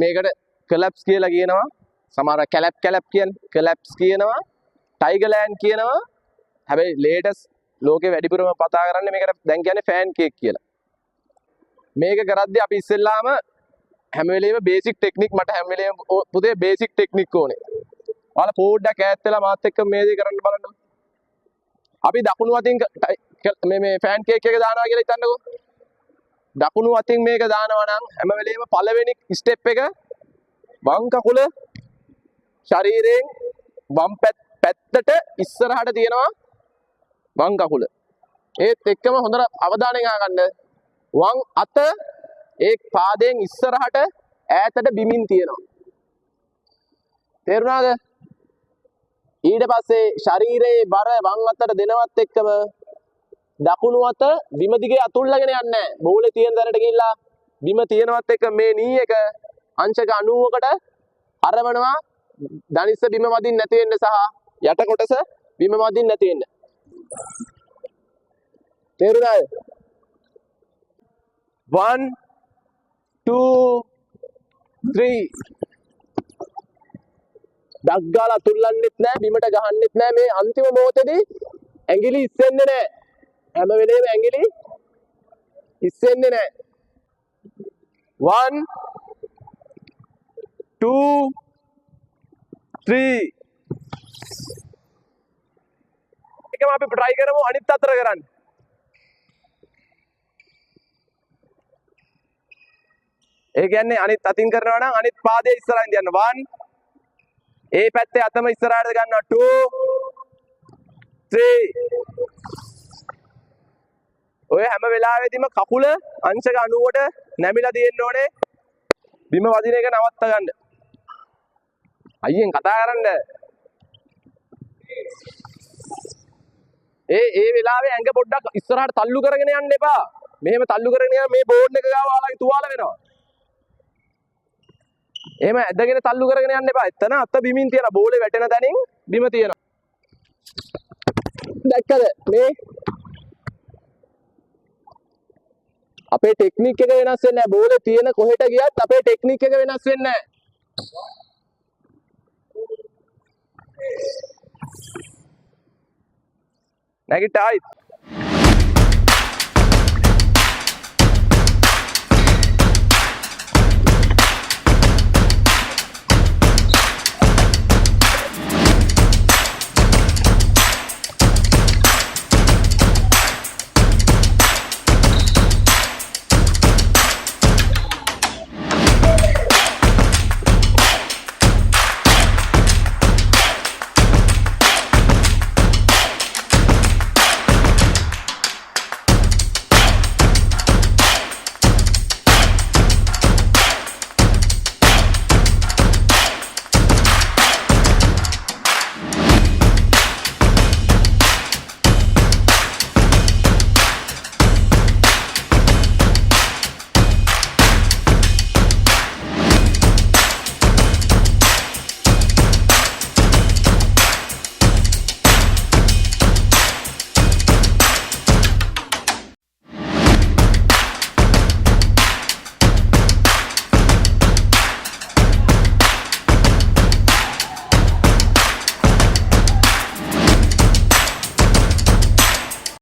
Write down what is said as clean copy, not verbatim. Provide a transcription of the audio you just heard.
මේකට කලැප්ස් කියලා කියනවා. සමහර කැලප් කියන්නේ කලැප්ස් කියනවා. ටයිගර්ලෑන්ඩ් කියනවා. හැබැයි ලේටස් ලෝකේ වැඩිපුරම කතා කරන්නේ මේකට දැන් කියන්නේ ෆෑන් කේක් කියලා. මේක කරද්දී අපි ඉස්සෙල්ලාම හැම වෙලේම බේසික් ටෙක්නික් මට හැම වෙලේම පුතේ බේසික් ටෙක්නික් ඕනේ. ඔයාලා පොඩ්ඩක් ඈත් වෙලා මාත් එක්ක මේ දේ කරන්න බලන්න. අපි දකුණු අතින් මේ ෆෑන් කේක් එක දානවා කියලා හිතන්නකෝ. දකුණු අතින් මේක දානවා නම් හැම වෙලේම පළවෙනි ස්ටෙප් එක වම් කකුල ශරීරයෙන් වම් පැත්තට ඉස්සරහට තියනවා වම් කකුල. ඒත් එක්කම හොඳට අවධානයෙන් අහගන්න. වම් අත ඒ පාදයෙන් ඉස්සරහට ඈතට බිමින් තියනවා. තේරුණාද? ඊට පස්සේ ශරීරයේ බර වම් අතට දෙනවත් එක්කම දකුණු අත බිම දිගේ අතුල්ලගෙන යන්නේ නැහැ. බෝලේ තියෙන දැනට ගිහිල්ලා බිම තියෙනවත් එක්ක මේ නී එක අංශක 90කට අරවනවා. ධනිස්ස බිම වදින්න නැති වෙන්න සහ යට කොටස බිම වදින්න නැති වෙන්න. තේරුණාද? 1 2 3 ඩක් ගාලා අතුල්ලන්නෙත් නැහැ බිමට ගහන්නෙත් නැහැ. මේ අන්තිම මොහොතේදී ඇඟිලි ඉස්සෙන්නේ නැහැ. හැම වෙලේම ඇඟිලි ඉස්සෙන්නේ නැහැ. 1 2 3 එකම අපි try කරමු අනිත් අතට කරන්න. ඒ කියන්නේ අනිත් අතින් කරනවා නම් අනිත් පාදයේ ඉස්සරහින් තියන්න. 1 ඒ පැත්තේ අතම ඉස්සරහට ගන්නවා. 2 3 ඔය හැම වෙලාවෙදීම කකුල අංශක 90ට නැමිලා තියෙන්න ඕනේ. බිම වදින එක නවත්ත ගන්න. අයියෙන් කතා කරන්න. ඒ වෙලාවේ ඇඟ පොඩ්ඩක් ඉස්සරහට තල්ලු කරගෙන යන්න එපා. මෙහෙම තල්ලු කරගෙන යන මේ බෝඩ් එක ගාව ඔයාලගේ තුවාල වෙනවා. එහෙම ඇදගෙන තල්ලු කරගෙන යන්න එපා. එතන අත බිමින් තියලා බෝලේ වැටෙන තැනින් බිම තියනවා. දැක්කද මේ අපේ ටෙක්නික් එක වෙනස් වෙන්නේ නැහැ. බෝලේ තියෙන කොහෙට ගියත් අපේ ටෙක්නික් එක වෙනස් වෙන්නේ නැහැ. නැගිට ආයිත්